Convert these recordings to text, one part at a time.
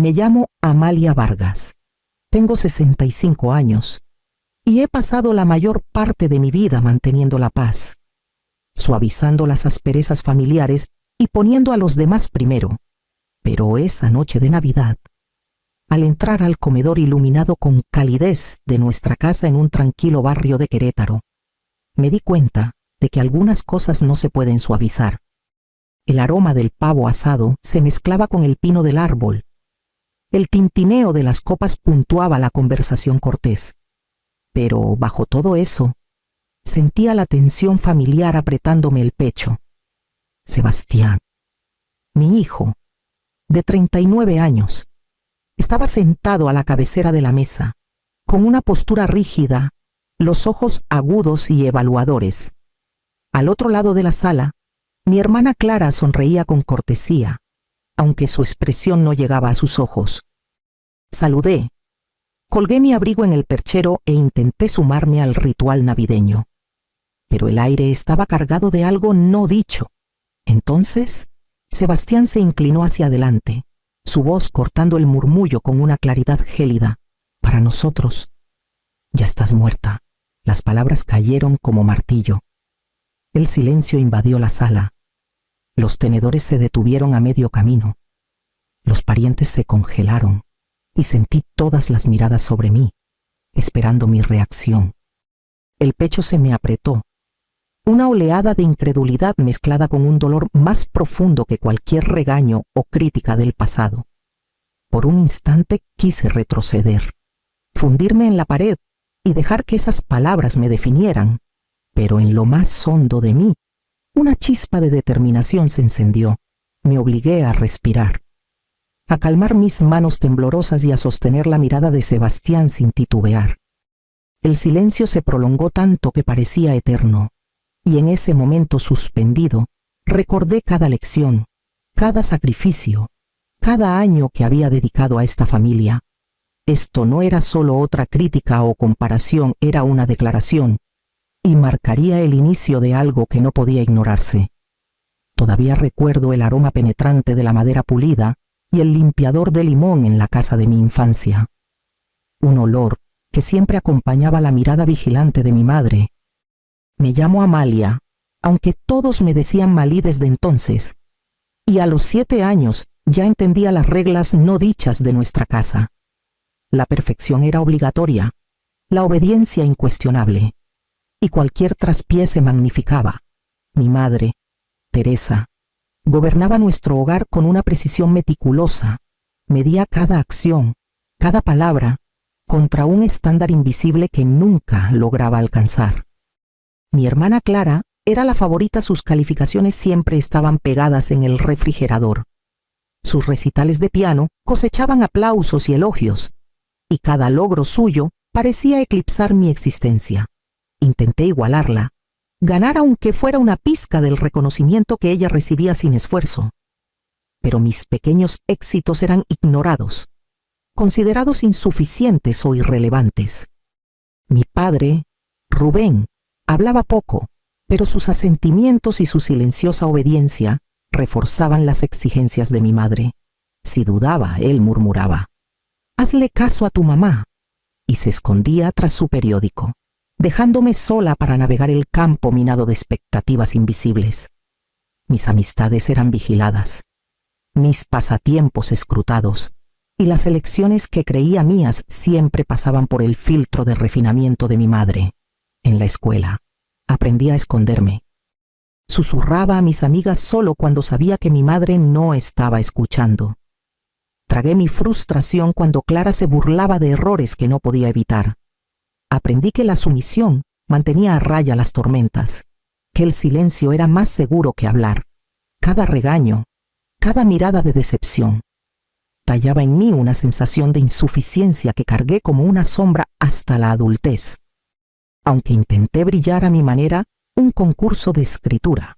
Me llamo Amalia Vargas. Tengo 65 años y he pasado la mayor parte de mi vida manteniendo la paz, suavizando las asperezas familiares y poniendo a los demás primero. Pero esa noche de Navidad, al entrar al comedor iluminado con calidez de nuestra casa en un tranquilo barrio de Querétaro, me di cuenta de que algunas cosas no se pueden suavizar. El aroma del pavo asado se mezclaba con el pino del árbol. El tintineo de las copas puntuaba la conversación cortés. Pero bajo todo eso, sentía la tensión familiar apretándome el pecho. Sebastián, mi hijo, de 39 años, estaba sentado a la cabecera de la mesa, con una postura rígida, los ojos agudos y evaluadores. Al otro lado de la sala, mi hermana Clara sonreía con cortesía, aunque su expresión no llegaba a sus ojos. Saludé, colgué mi abrigo en el perchero e intenté sumarme al ritual navideño. Pero el aire estaba cargado de algo no dicho. Entonces, Sebastián se inclinó hacia adelante, su voz cortando el murmullo con una claridad gélida. Para nosotros, ya estás muerta. Las palabras cayeron como martillo. El silencio invadió la sala. Los tenedores se detuvieron a medio camino. Los parientes se congelaron y sentí todas las miradas sobre mí, esperando mi reacción. El pecho se me apretó. Una oleada de incredulidad mezclada con un dolor más profundo que cualquier regaño o crítica del pasado. Por un instante quise retroceder, fundirme en la pared y dejar que esas palabras me definieran, pero en lo más hondo de mí, una chispa de determinación se encendió. Me obligué a respirar, a calmar mis manos temblorosas y a sostener la mirada de Sebastián sin titubear. El silencio se prolongó tanto que parecía eterno, y en ese momento suspendido, recordé cada lección, cada sacrificio, cada año que había dedicado a esta familia. Esto no era solo otra crítica o comparación, era una declaración, y marcaría el inicio de algo que no podía ignorarse. Todavía recuerdo el aroma penetrante de la madera pulida y el limpiador de limón en la casa de mi infancia. Un olor que siempre acompañaba la mirada vigilante de mi madre. Me llamo Amalia, aunque todos me decían Malí desde entonces, y a los 7 años ya entendía las reglas no dichas de nuestra casa. La perfección era obligatoria, la obediencia incuestionable, y cualquier traspié se magnificaba. Mi madre, Teresa, gobernaba nuestro hogar con una precisión meticulosa, medía cada acción, cada palabra, contra un estándar invisible que nunca lograba alcanzar. Mi hermana Clara era la favorita, sus calificaciones siempre estaban pegadas en el refrigerador. Sus recitales de piano cosechaban aplausos y elogios, y cada logro suyo parecía eclipsar mi existencia. Intenté igualarla, ganar aunque fuera una pizca del reconocimiento que ella recibía sin esfuerzo. Pero mis pequeños éxitos eran ignorados, considerados insuficientes o irrelevantes. Mi padre, Rubén, hablaba poco, pero sus asentimientos y su silenciosa obediencia reforzaban las exigencias de mi madre. Si dudaba, él murmuraba: «Hazle caso a tu mamá», y se escondía tras su periódico, dejándome sola para navegar el campo minado de expectativas invisibles. Mis amistades eran vigiladas, mis pasatiempos escrutados, y las elecciones que creía mías siempre pasaban por el filtro de refinamiento de mi madre. En la escuela, aprendí a esconderme. Susurraba a mis amigas solo cuando sabía que mi madre no estaba escuchando. Tragué mi frustración cuando Clara se burlaba de errores que no podía evitar. Aprendí que la sumisión mantenía a raya las tormentas, que el silencio era más seguro que hablar. Cada regaño, cada mirada de decepción, tallaba en mí una sensación de insuficiencia que cargué como una sombra hasta la adultez. Aunque intenté brillar a mi manera, un concurso de escritura,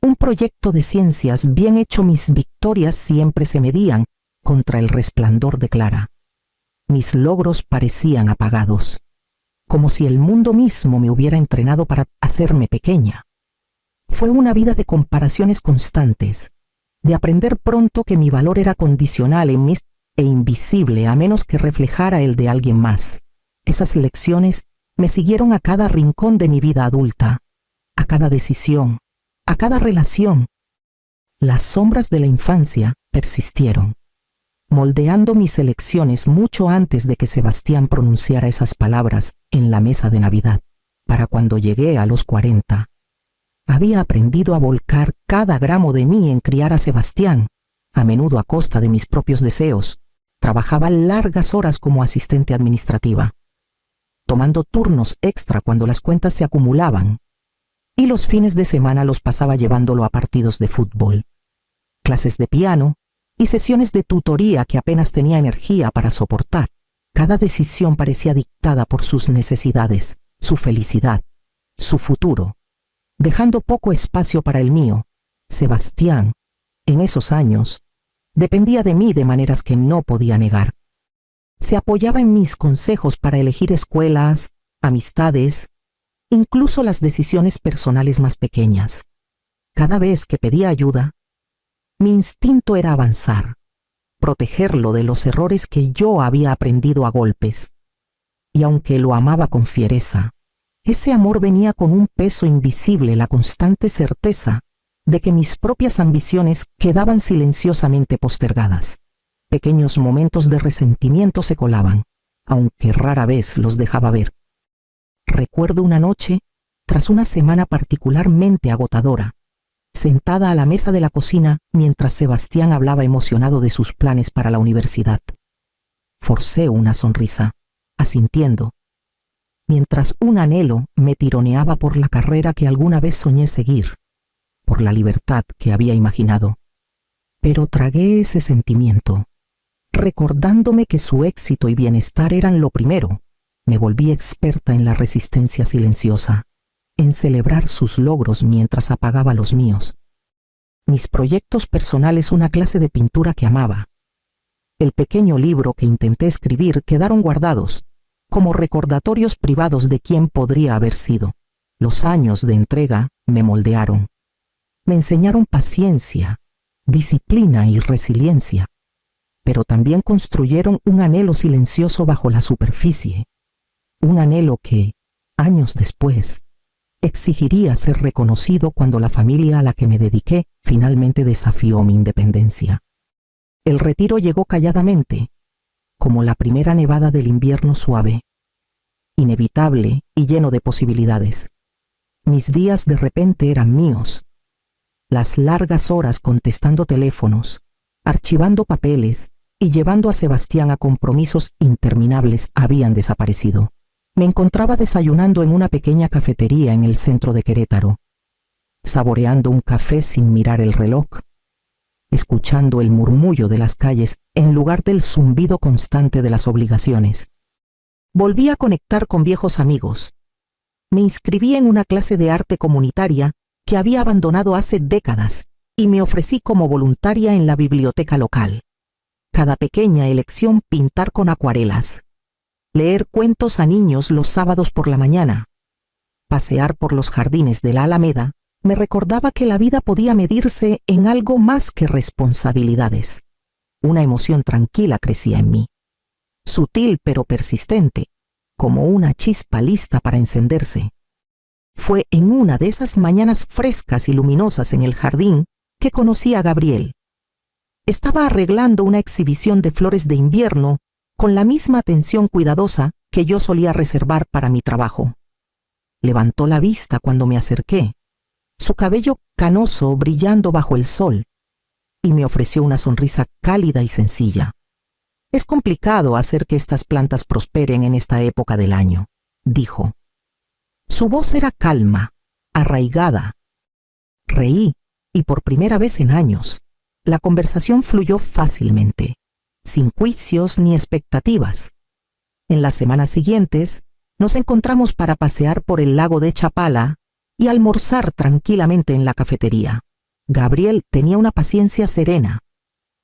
un proyecto de ciencias bien hecho, mis victorias siempre se medían contra el resplandor de Clara. Mis logros parecían apagados, como si el mundo mismo me hubiera entrenado para hacerme pequeña. Fue una vida de comparaciones constantes, de aprender pronto que mi valor era condicional en mis e invisible a menos que reflejara el de alguien más. Esas lecciones me siguieron a cada rincón de mi vida adulta, a cada decisión, a cada relación. Las sombras de la infancia persistieron, moldeando mis elecciones mucho antes de que Sebastián pronunciara esas palabras en la mesa de Navidad. Para cuando llegué a los 40, había aprendido a volcar cada gramo de mí en criar a Sebastián, a menudo a costa de mis propios deseos. Trabajaba largas horas como asistente administrativa, tomando turnos extra cuando las cuentas se acumulaban, y los fines de semana los pasaba llevándolo a partidos de fútbol, clases de piano y sesiones de tutoría que apenas tenía energía para soportar. Cada decisión parecía dictada por sus necesidades, su felicidad, su futuro, dejando poco espacio para el mío. Sebastián, en esos años, dependía de mí de maneras que no podía negar. Se apoyaba en mis consejos para elegir escuelas, amistades, incluso las decisiones personales más pequeñas. Cada vez que pedía ayuda, mi instinto era avanzar, protegerlo de los errores que yo había aprendido a golpes. Y aunque lo amaba con fiereza, ese amor venía con un peso invisible, la constante certeza de que mis propias ambiciones quedaban silenciosamente postergadas. Pequeños momentos de resentimiento se colaban, aunque rara vez los dejaba ver. Recuerdo una noche, tras una semana particularmente agotadora, sentada a la mesa de la cocina mientras Sebastián hablaba emocionado de sus planes para la universidad. Forcé una sonrisa, asintiendo, mientras un anhelo me tironeaba por la carrera que alguna vez soñé seguir, por la libertad que había imaginado. Pero tragué ese sentimiento. Recordándome que su éxito y bienestar eran lo primero, me volví experta en la resistencia silenciosa, en celebrar sus logros mientras apagaba los míos. Mis proyectos personales, una clase de pintura que amaba, el pequeño libro que intenté escribir, quedaron guardados como recordatorios privados de quién podría haber sido. Los años de entrega me moldearon. Me enseñaron paciencia, disciplina y resiliencia, pero también construyeron un anhelo silencioso bajo la superficie, un anhelo que, años después, exigiría ser reconocido cuando la familia a la que me dediqué finalmente desafió mi independencia. El retiro llegó calladamente, como la primera nevada del invierno suave, inevitable y lleno de posibilidades. Mis días de repente eran míos. Las largas horas contestando teléfonos, archivando papeles y llevando a Sebastián a compromisos interminables habían desaparecido. Me encontraba desayunando en una pequeña cafetería en el centro de Querétaro, saboreando un café sin mirar el reloj, escuchando el murmullo de las calles en lugar del zumbido constante de las obligaciones. Volví a conectar con viejos amigos. Me inscribí en una clase de arte comunitaria que había abandonado hace décadas y me ofrecí como voluntaria en la biblioteca local. Cada pequeña elección, pintar con acuarelas, leer cuentos a niños los sábados por la mañana, pasear por los jardines de la Alameda, me recordaba que la vida podía medirse en algo más que responsabilidades. Una emoción tranquila crecía en mí, sutil pero persistente, como una chispa lista para encenderse. Fue en una de esas mañanas frescas y luminosas en el jardín que conocí a Gabriel. Estaba arreglando una exhibición de flores de invierno con la misma atención cuidadosa que yo solía reservar para mi trabajo. Levantó la vista cuando me acerqué, su cabello canoso brillando bajo el sol, y me ofreció una sonrisa cálida y sencilla. Es complicado hacer que estas plantas prosperen en esta época del año, dijo. Su voz era calma, arraigada. Reí, y por primera vez en años, la conversación fluyó fácilmente, sin juicios ni expectativas. En las semanas siguientes, nos encontramos para pasear por el lago de Chapala y almorzar tranquilamente en la cafetería. Gabriel tenía una paciencia serena,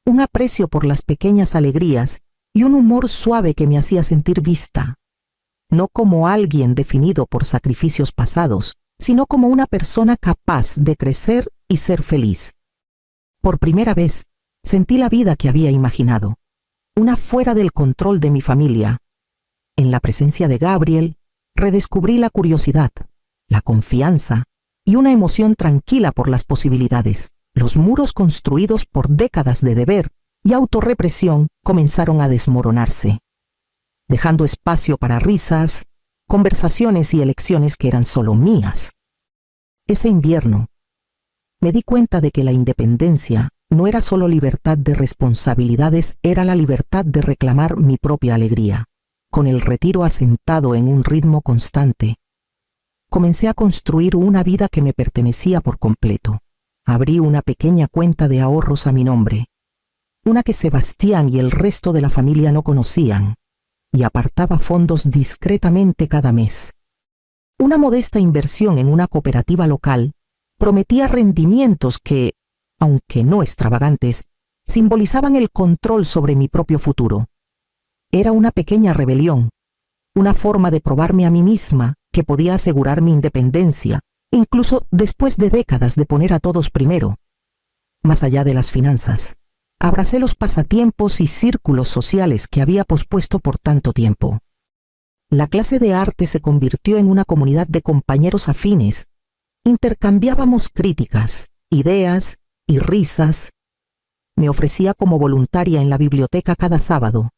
un aprecio por las pequeñas alegrías y un humor suave que me hacía sentir vista, no como alguien definido por sacrificios pasados, sino como una persona capaz de crecer y ser feliz. Por primera vez, sentí la vida que había imaginado, una fuera del control de mi familia. En la presencia de Gabriel, redescubrí la curiosidad, la confianza y una emoción tranquila por las posibilidades. Los muros construidos por décadas de deber y autorrepresión comenzaron a desmoronarse, dejando espacio para risas, conversaciones y elecciones que eran solo mías. Ese invierno, me di cuenta de que la independencia no era solo libertad de responsabilidades, era la libertad de reclamar mi propia alegría. Con el retiro asentado en un ritmo constante, comencé a construir una vida que me pertenecía por completo. Abrí una pequeña cuenta de ahorros a mi nombre, una que Sebastián y el resto de la familia no conocían, y apartaba fondos discretamente cada mes. Una modesta inversión en una cooperativa local prometía rendimientos que, aunque no extravagantes, simbolizaban el control sobre mi propio futuro. Era una pequeña rebelión, una forma de probarme a mí misma que podía asegurar mi independencia, incluso después de décadas de poner a todos primero. Más allá de las finanzas, abracé los pasatiempos y círculos sociales que había pospuesto por tanto tiempo. La clase de arte se convirtió en una comunidad de compañeros afines. Intercambiábamos críticas, ideas y risas. Me ofrecía como voluntaria en la biblioteca cada sábado,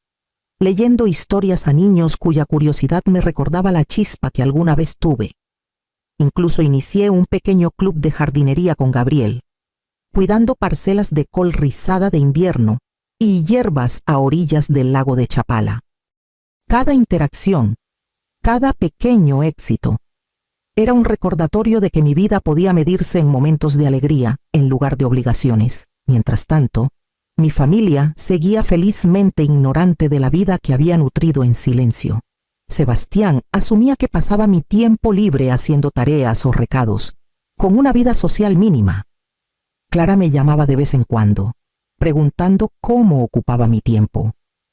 leyendo historias a niños cuya curiosidad me recordaba la chispa que alguna vez tuve. Incluso inicié un pequeño club de jardinería con Gabriel, cuidando parcelas de col rizada de invierno y hierbas a orillas del lago de Chapala. Cada interacción, cada pequeño éxito, era un recordatorio de que mi vida podía medirse en momentos de alegría en lugar de obligaciones. Mientras tanto, mi familia seguía felizmente ignorante de la vida que había nutrido en silencio. Sebastián asumía que pasaba mi tiempo libre haciendo tareas o recados, con una vida social mínima. Clara me llamaba de vez en cuando, preguntando cómo ocupaba mi tiempo,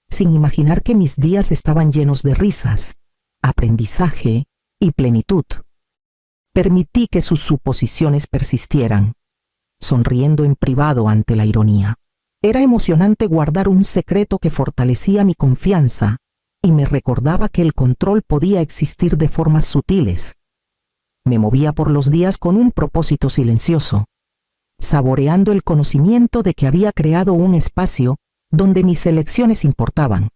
sin imaginar que mis días estaban llenos de risas, aprendizaje y plenitud. Permití que sus suposiciones persistieran, sonriendo en privado ante la ironía. Era emocionante guardar un secreto que fortalecía mi confianza y me recordaba que el control podía existir de formas sutiles. Me movía por los días con un propósito silencioso, saboreando el conocimiento de que había creado un espacio donde mis elecciones importaban.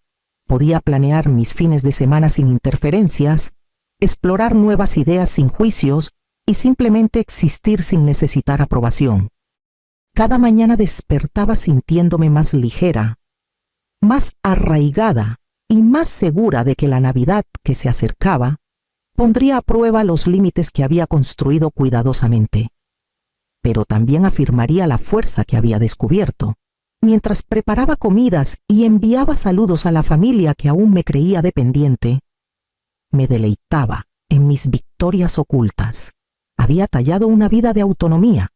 Podía planear mis fines de semana sin interferencias, explorar nuevas ideas sin juicios y simplemente existir sin necesitar aprobación. Cada mañana despertaba sintiéndome más ligera, más arraigada y más segura de que la Navidad que se acercaba pondría a prueba los límites que había construido cuidadosamente, pero también afirmaría la fuerza que había descubierto. Mientras preparaba comidas y enviaba saludos a la familia que aún me creía dependiente, me deleitaba en mis victorias ocultas. Había tallado una vida de autonomía,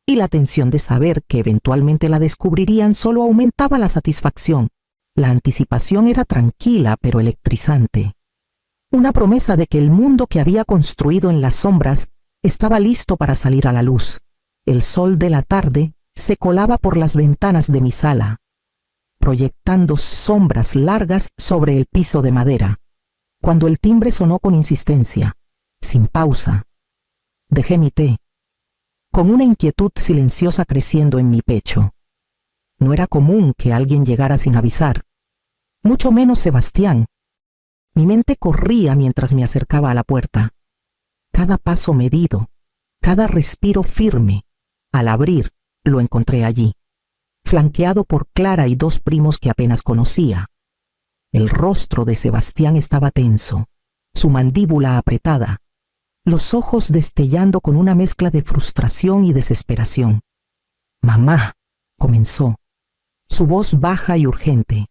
y la tensión de saber que eventualmente la descubrirían solo aumentaba la satisfacción. La anticipación era tranquila pero electrizante. Una promesa de que el mundo que había construido en las sombras estaba listo para salir a la luz. El sol de la tarde se colaba por las ventanas de mi sala, proyectando sombras largas sobre el piso de madera. Cuando el timbre sonó con insistencia, sin pausa, dejé mi té, con una inquietud silenciosa creciendo en mi pecho. No era común que alguien llegara sin avisar, mucho menos Sebastián. Mi mente corría mientras me acercaba a la puerta. Cada paso medido, cada respiro firme. Al abrir, lo encontré allí, flanqueado por Clara y dos primos que apenas conocía. El rostro de Sebastián estaba tenso, su mandíbula apretada, los ojos destellando con una mezcla de frustración y desesperación. «Mamá», comenzó, su voz baja y urgente.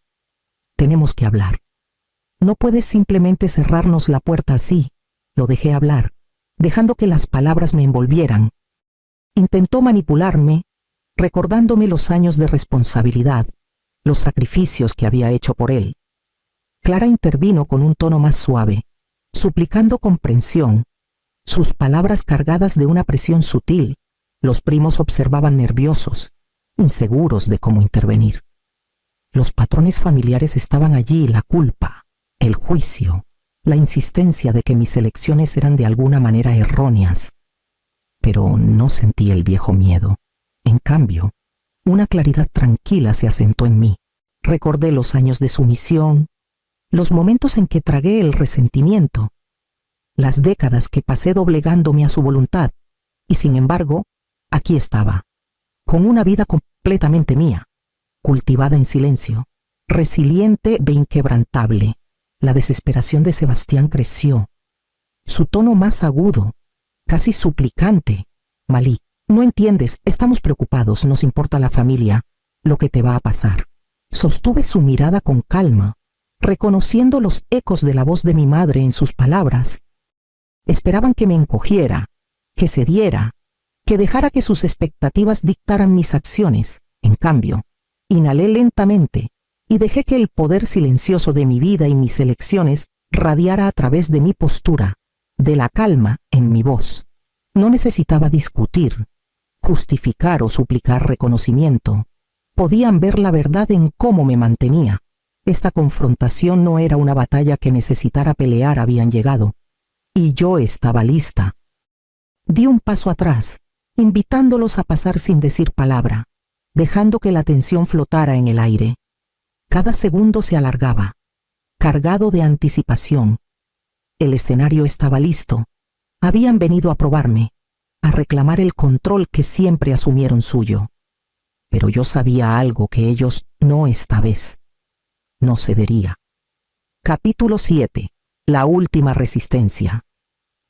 «Tenemos que hablar. No puedes simplemente cerrarnos la puerta así». Lo dejé hablar, dejando que las palabras me envolvieran. Intentó manipularme, recordándome los años de responsabilidad, los sacrificios que había hecho por él. Clara intervino con un tono más suave, suplicando comprensión, sus palabras cargadas de una presión sutil. Los primos observaban nerviosos, inseguros de cómo intervenir. Los patrones familiares estaban allí, la culpa, el juicio, la insistencia de que mis elecciones eran de alguna manera erróneas. Pero no sentí el viejo miedo. En cambio, una claridad tranquila se asentó en mí. Recordé los años de sumisión, los momentos en que tragué el resentimiento, las décadas que pasé doblegándome a su voluntad, y sin embargo, aquí estaba, con una vida completamente mía, cultivada en silencio, resiliente e inquebrantable. La desesperación de Sebastián creció. Su tono más agudo, casi suplicante. Malí, no entiendes, estamos preocupados, nos importa la familia, lo que te va a pasar. Sostuve su mirada con calma, reconociendo los ecos de la voz de mi madre en sus palabras. Esperaban que me encogiera, que cediera, que dejara que sus expectativas dictaran mis acciones. En cambio, inhalé lentamente y dejé que el poder silencioso de mi vida y mis elecciones radiara a través de mi postura, de la calma en mi voz. No necesitaba discutir, justificar o suplicar reconocimiento. Podían ver la verdad en cómo me mantenía. Esta confrontación no era una batalla que necesitara pelear, habían llegado. Y yo estaba lista. Di un paso atrás, invitándolos a pasar sin decir palabra, dejando que la tensión flotara en el aire. Cada segundo se alargaba, cargado de anticipación. El escenario estaba listo. Habían venido a probarme, a reclamar el control que siempre asumieron suyo. Pero yo sabía algo que ellos no esta vez. No cedería. Capítulo 7. La última resistencia.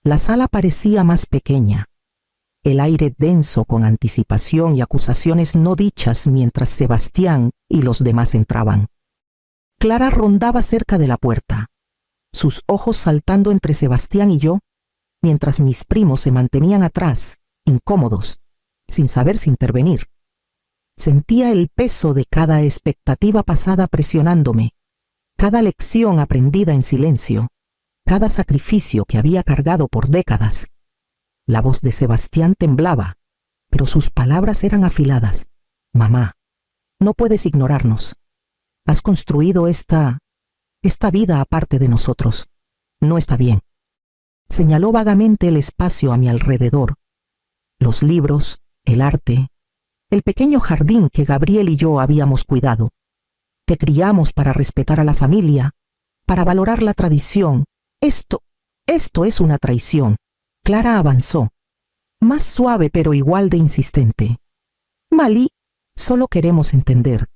La sala parecía más pequeña. El aire denso con anticipación y acusaciones no dichas mientras Sebastián y los demás entraban. Clara rondaba cerca de la puerta, sus ojos saltando entre Sebastián y yo, mientras mis primos se mantenían atrás, incómodos, sin saber si intervenir. Sentía el peso de cada expectativa pasada presionándome, cada lección aprendida en silencio, cada sacrificio que había cargado por décadas. La voz de Sebastián temblaba, pero sus palabras eran afiladas. Mamá, no puedes ignorarnos. Has construido esta vida aparte de nosotros. No está bien. Señaló vagamente el espacio a mi alrededor. Los libros, el arte, el pequeño jardín que Gabriel y yo habíamos cuidado. Te criamos para respetar a la familia, para valorar la tradición. Esto es una traición. Clara avanzó, más suave pero igual de insistente. Malí, solo queremos entender.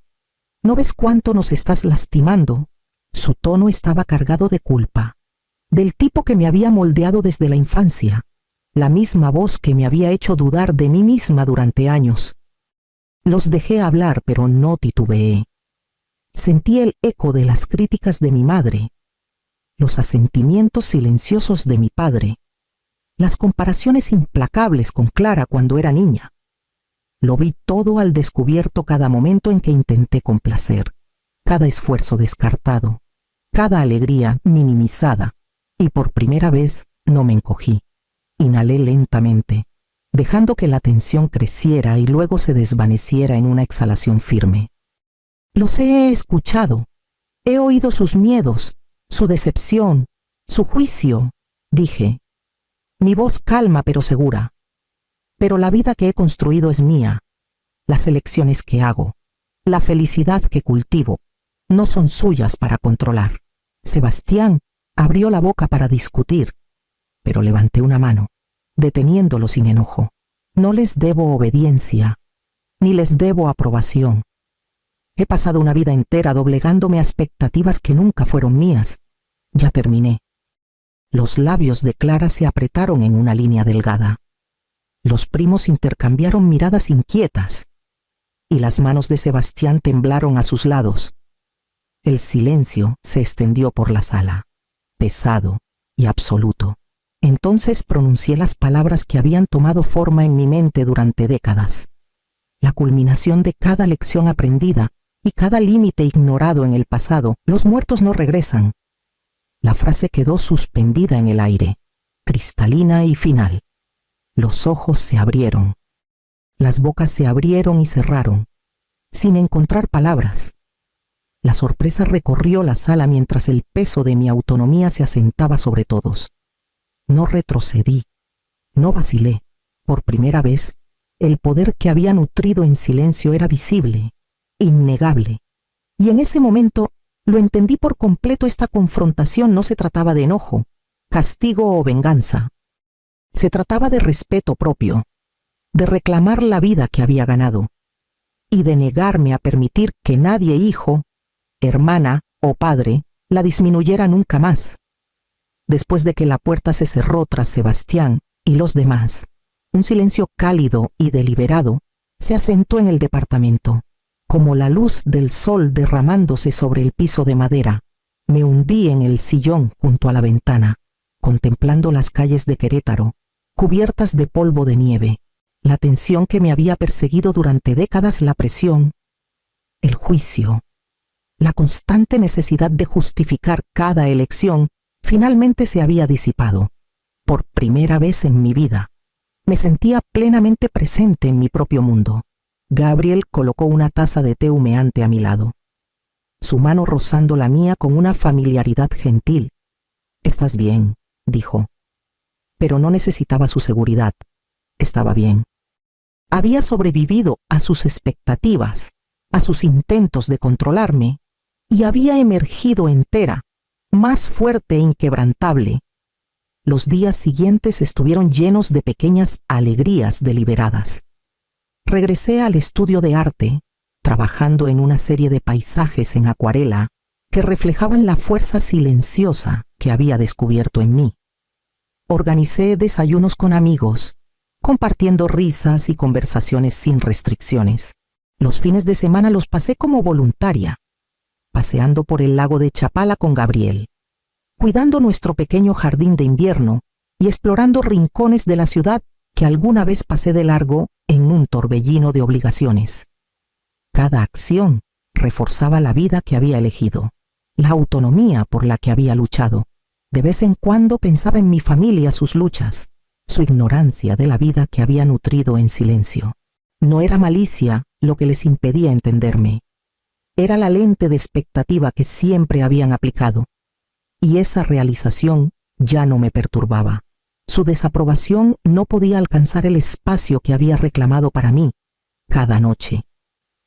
¿No ves cuánto nos estás lastimando? Su tono estaba cargado de culpa, del tipo que me había moldeado desde la infancia, la misma voz que me había hecho dudar de mí misma durante años. Los dejé hablar, pero no titubeé. Sentí el eco de las críticas de mi madre, los asentimientos silenciosos de mi padre, las comparaciones implacables con Clara cuando era niña. Lo vi todo al descubierto cada momento en que intenté complacer, cada esfuerzo descartado, cada alegría minimizada, y por primera vez no me encogí. Inhalé lentamente, dejando que la tensión creciera y luego se desvaneciera en una exhalación firme. Los he escuchado, he oído sus miedos, su decepción, su juicio, dije. Mi voz calma pero segura. Pero la vida que he construido es mía. Las elecciones que hago, la felicidad que cultivo, no son suyas para controlar. Sebastián abrió la boca para discutir, pero levanté una mano, deteniéndolo sin enojo. No les debo obediencia, ni les debo aprobación. He pasado una vida entera doblegándome a expectativas que nunca fueron mías. Ya terminé. Los labios de Clara se apretaron en una línea delgada. Los primos intercambiaron miradas inquietas, y las manos de Sebastián temblaron a sus lados. El silencio se extendió por la sala, pesado y absoluto. Entonces pronuncié las palabras que habían tomado forma en mi mente durante décadas. La culminación de cada lección aprendida y cada límite ignorado en el pasado. Los muertos no regresan. La frase quedó suspendida en el aire, cristalina y final. Los ojos se abrieron. Las bocas se abrieron y cerraron, sin encontrar palabras. La sorpresa recorrió la sala mientras el peso de mi autonomía se asentaba sobre todos. No retrocedí, no vacilé. Por primera vez, el poder que había nutrido en silencio era visible, innegable. Y en ese momento lo entendí por completo. Esta confrontación no se trataba de enojo, castigo o venganza. Se trataba de respeto propio, de reclamar la vida que había ganado y de negarme a permitir que nadie, hijo, hermana o padre, la disminuyera nunca más. Después de que la puerta se cerró tras Sebastián y los demás, un silencio cálido y deliberado se asentó en el departamento. Como la luz del sol derramándose sobre el piso de madera, me hundí en el sillón junto a la ventana, contemplando las calles de Querétaro, cubiertas de polvo de nieve, la tensión que me había perseguido durante décadas, la presión, el juicio, la constante necesidad de justificar cada elección, finalmente se había disipado. Por primera vez en mi vida, me sentía plenamente presente en mi propio mundo. Gabriel colocó una taza de té humeante a mi lado, su mano rozando la mía con una familiaridad gentil. «Estás bien», dijo. Pero no necesitaba su seguridad. Estaba bien. Había sobrevivido a sus expectativas, a sus intentos de controlarme, y había emergido entera, más fuerte e inquebrantable. Los días siguientes estuvieron llenos de pequeñas alegrías deliberadas. Regresé al estudio de arte, trabajando en una serie de paisajes en acuarela que reflejaban la fuerza silenciosa que había descubierto en mí. Organicé desayunos con amigos, compartiendo risas y conversaciones sin restricciones. Los fines de semana los pasé como voluntaria, paseando por el lago de Chapala con Gabriel, cuidando nuestro pequeño jardín de invierno y explorando rincones de la ciudad que alguna vez pasé de largo en un torbellino de obligaciones. Cada acción reforzaba la vida que había elegido, la autonomía por la que había luchado. De vez en cuando pensaba en mi familia, sus luchas, su ignorancia de la vida que había nutrido en silencio. No era malicia lo que les impedía entenderme. Era la lente de expectativa que siempre habían aplicado. Y esa realización ya no me perturbaba. Su desaprobación no podía alcanzar el espacio que había reclamado para mí cada noche.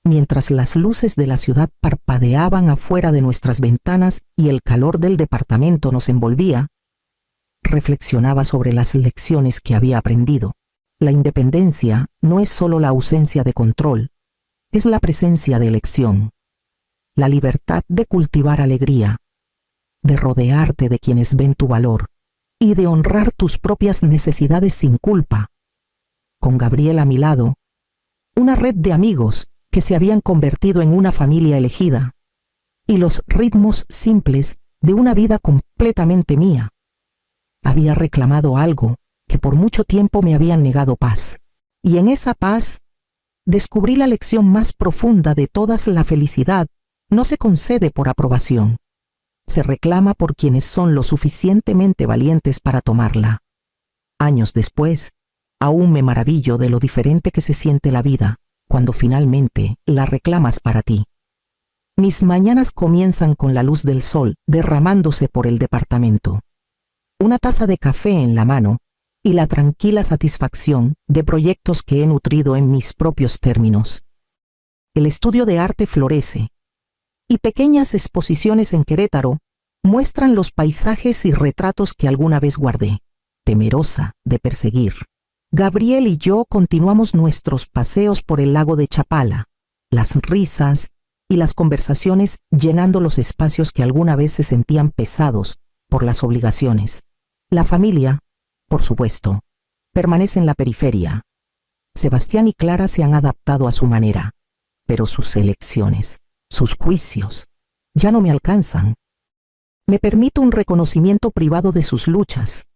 Mientras las luces de la ciudad parpadeaban afuera de nuestras ventanas y el calor del departamento nos envolvía, reflexionaba sobre las lecciones que había aprendido. La independencia no es solo la ausencia de control, es la presencia de elección, la libertad de cultivar alegría, de rodearte de quienes ven tu valor y de honrar tus propias necesidades sin culpa. Con Gabriel a mi lado, una red de amigos que se habían convertido en una familia elegida, y los ritmos simples de una vida completamente mía. Había reclamado algo que por mucho tiempo me habían negado: paz. Y en esa paz descubrí la lección más profunda de todas: la felicidad no se concede por aprobación. Se reclama por quienes son lo suficientemente valientes para tomarla. Años después, aún me maravillo de lo diferente que se siente la vida cuando finalmente la reclamas para ti. Mis mañanas comienzan con la luz del sol derramándose por el departamento, una taza de café en la mano y la tranquila satisfacción de proyectos que he nutrido en mis propios términos. El estudio de arte florece, y pequeñas exposiciones en Querétaro muestran los paisajes y retratos que alguna vez guardé, temerosa de perseguir. Gabriel y yo continuamos nuestros paseos por el lago de Chapala, las risas y las conversaciones llenando los espacios que alguna vez se sentían pesados por las obligaciones. La familia, por supuesto, permanece en la periferia. Sebastián y Clara se han adaptado a su manera, pero sus elecciones, sus juicios, ya no me alcanzan. Me permito un reconocimiento privado de sus luchas,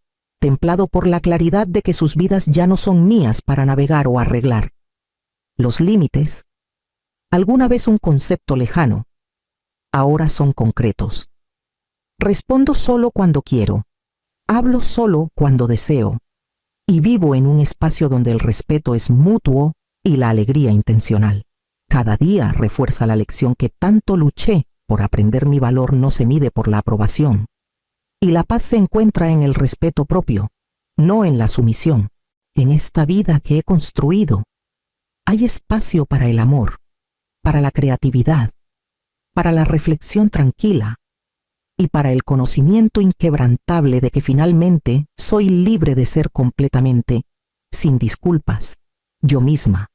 templado por la claridad de que sus vidas ya no son mías para navegar o arreglar. Los límites, alguna vez un concepto lejano, ahora son concretos. Respondo solo cuando quiero, hablo solo cuando deseo, y vivo en un espacio donde el respeto es mutuo y la alegría intencional. Cada día refuerza la lección que tanto luché por aprender mi valor no se mide por la aprobación. Y la paz se encuentra en el respeto propio, no en la sumisión. En esta vida que he construido, hay espacio para el amor, para la creatividad, para la reflexión tranquila y para el conocimiento inquebrantable de que finalmente soy libre de ser completamente, sin disculpas, yo misma.